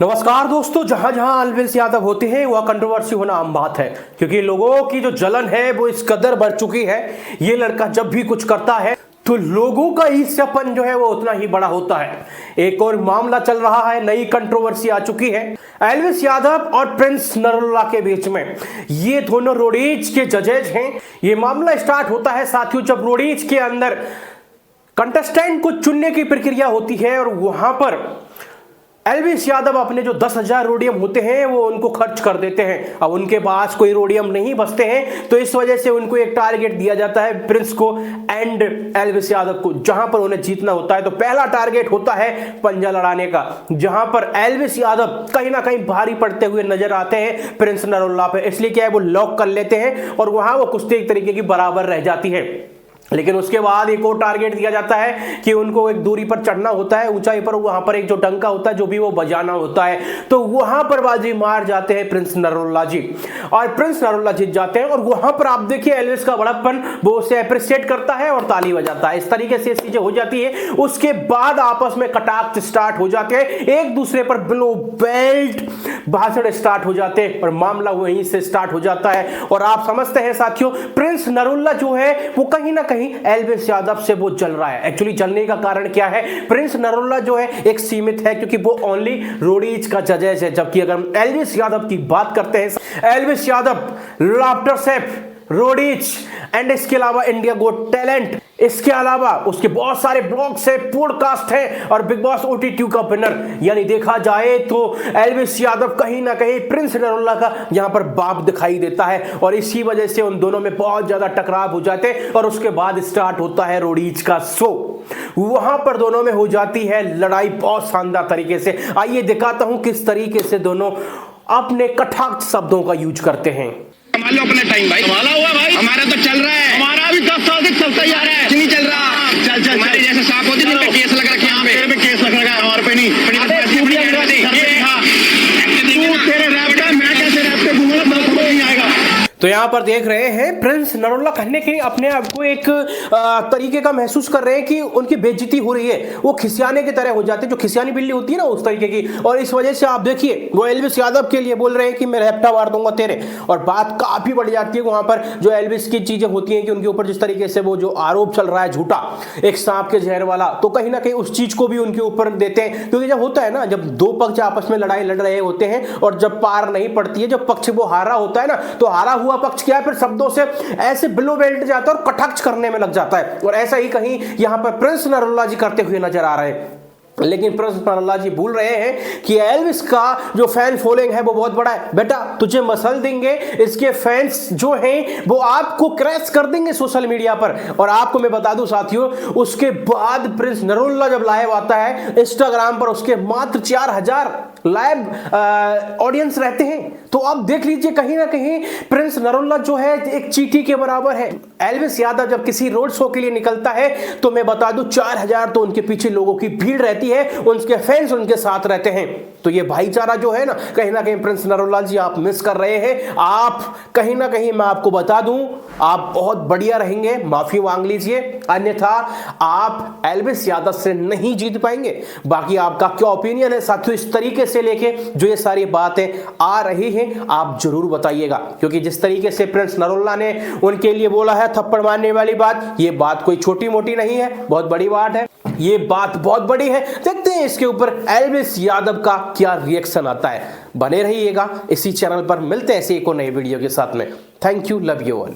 नमस्कार दोस्तों, जहां जहां एल्विस यादव होते हैं वह कंट्रोवर्सी होना आम बात है, क्योंकि लोगों की जो जलन है वो इस कदर बढ़ चुकी है। ये लड़का जब भी कुछ करता है तो लोगों का ईर्ष्यापन जो है वो उतना ही बड़ा होता है। एक और मामला चल रहा है, नई कंट्रोवर्सी आ चुकी है एल्विस यादव और प्रिंस नरुला के बीच में। ये दोनों रोडीज के जजेज हैं। ये मामला स्टार्ट होता है साथियों जब रोडीज के अंदर कंटेस्टेंट को चुनने की प्रक्रिया होती है और वहां पर एल्विस यादव अपने जो 10,000 रोडियम होते हैं वो उनको खर्च कर देते हैं। अब उनके पास कोई रोडियम नहीं बचते हैं तो इस वजह से उनको एक टारगेट दिया जाता है प्रिंस को एंड एल्विस यादव को, जहां पर उन्हें जीतना होता है। तो पहला टारगेट होता है पंजा लड़ाने का, जहां पर एल्विस यादव कहीं ना कहीं भारी पड़ते हुए नजर आते हैं प्रिंस नरुला पे। इसलिए क्या है, वो लॉक कर लेते हैं और वहां वो कुश्ती एक तरीके की बराबर रह जाती है। लेकिन उसके बाद एक और टारगेट दिया जाता है कि उनको एक दूरी पर चढ़ना होता है, ऊंचाई पर, वहां पर एक जो डंका होता है जो भी वो बजाना होता है। तो वहां पर बाजी मार जाते हैं प्रिंस नरुला जी और प्रिंस नरुला जीत जाते हैं। और वहां पर आप देखिए एल्विस का बड़प्पन वो उसे अप्रिशिएट करता है और ताली बजाता है। इस तरीके से चीजें हो जाती है। उसके बाद आपस में कटाक्ष स्टार्ट हो जाते हैं, एक दूसरे पर ब्लो बेल्ट भाषण स्टार्ट हो जाते हैं और मामला वहीं से स्टार्ट हो जाता है। और आप समझते हैं साथियों, प्रिंस नरुला जो है वो कहीं ना कहीं एल्विस यादव से वो जल रहा है। एक्चुअली जलने का कारण क्या है, प्रिंस नरुला जो है एक सीमित है क्योंकि वो ओनली रोडीज का जजेस है, जबकि अगर हम एल्विस यादव की बात करते हैं, Elvis Yadav laughter chef, Roadies and इसके अलावा इंडिया गोट टैलेंट, इसके अलावा उसके बहुत सारे ब्लॉग्स है, पॉडकास्ट है और बिग बॉस OTT का विनर। यानी देखा जाए तो एल्विस यादव कहीं ना कहीं प्रिंस नरुला का यहां पर बाप दिखाई देता है और इसी वजह से उन दोनों में बहुत ज्यादा टकराव हो जाते हैं। और उसके बाद स्टार्ट होता है रोडीज का शो। वहां पर दोनों में हो जाती है लड़ाई बहुत शानदार तरीके से। आइए दिखाता हूं किस तरीके से दोनों अपने कटाक्ष शब्दों का यूज करते हैं। संभाल लो अपना टाइम भाई, संभाला हुआ भाई, हमारा तो चल रहा है, हमारा भी 10 साल से चलता ही आ रहा है, नहीं चल रहा। चल चल हमारे जैसे सांप होते जिन पे केस लग रखे हैं, तेरे पे केस लग रखा है, हमारे पे नहीं। तेरे रैप का मैं कैसे रैप पे घूमूंगा, समझ नहीं आएगा। तो यहां पर देख रहे हैं प्रिंस नरुला कहने के अपने आप को एक तरीके का महसूस कर रहे हैं कि उनकी बेइज्जती हो रही है। वो खिसियाने की तरह हो जाते हैं, जो खिसियानी बिल्ली होती है ना उस तरीके की। और इस वजह से आप देखिए वो एल्विस यादव के लिए बोल रहे हैं कि मैं रैप्टा मार दूंगा तेरे। और बात काफी बढ़ जाती है वहां पर। जो एल्विस की चीजें होती हैं कि उनके ऊपर जिस तरीके से वो जो आरोप चल रहा है झूठा, एक सांप के जहर वाला, तो कहीं ना कहीं उस चीज को भी उनके ऊपर देते हैं। क्योंकि जब होता है ना, जब दो पक्ष आपस में लड़ाई लड़ रहे होते हैं और जब पार नहीं पड़ती है, जब पक्ष वो हारा होता है ना, तो हारा हुआ पक्ष क्या है, फिर शब्दों से ऐसे बिलो बेल्ट जाता है और कटाक्ष करने में लग जाता है। और ऐसा ही कहीं यहां पर प्रिंस नरुला जी करते हुए नजर आ रहे हैं। लेकिन प्रिंस नरुला जी भूल रहे हैं कि एल्विस का जो फैन फॉलोइंग है वो बहुत बड़ा है। बेटा तुझे मसल देंगे, इसके फैंस जो हैं वो आपको क्रैश कर देंगे सोशल मीडिया पर। और आपको मैं बता दूं साथियों, उसके बाद प्रिंस नरुला जब लाइव आता है इंस्टाग्राम पर, उसके मात्र 4,000 लाइव ऑडियंस रहते हैं। तो आप देख लीजिए कहीं ना कहीं प्रिंस नरुला जो है एक चींटी के बराबर है। एल्विस यादव जब किसी रोड शो के लिए निकलता है तो मैं बता दूं 4,000 तो उनके पीछे लोगों की भीड़ रहती है, उनके फैंस उनके साथ रहते हैं। तो ये भाईचारा जो है ना कहीं प्रिंस नरुला जी आप मिस कर रहे हैं। आप कहीं ना कहीं, मैं आपको बता दूं, आप बहुत बढ़िया रहेंगे, माफी मांग लीजिए, अन्यथा आप एल्विस यादव से नहीं जीत पाएंगे। बाकी आपका क्या ओपिनियन है साथियों इस तरीके से लेके जो ये सारी बातें आ रही हैं, आप जरूर बताइएगा। क्योंकि जिस तरीके से प्रिंस नरुला ने उनके लिए बोला है थप्पड़ मारने वाली बात, ये बात कोई छोटी मोटी नहीं है, बहुत बड़ी बात है, ये बात बहुत बड़ी है। देखते हैं इसके ऊपर एल्विस यादव का क्या रिएक्शन आता है। बने रहिएगा इसी चैनल पर, मिलते हैं ऐसे एक और नए वीडियो के साथ में। Thank you, love you all.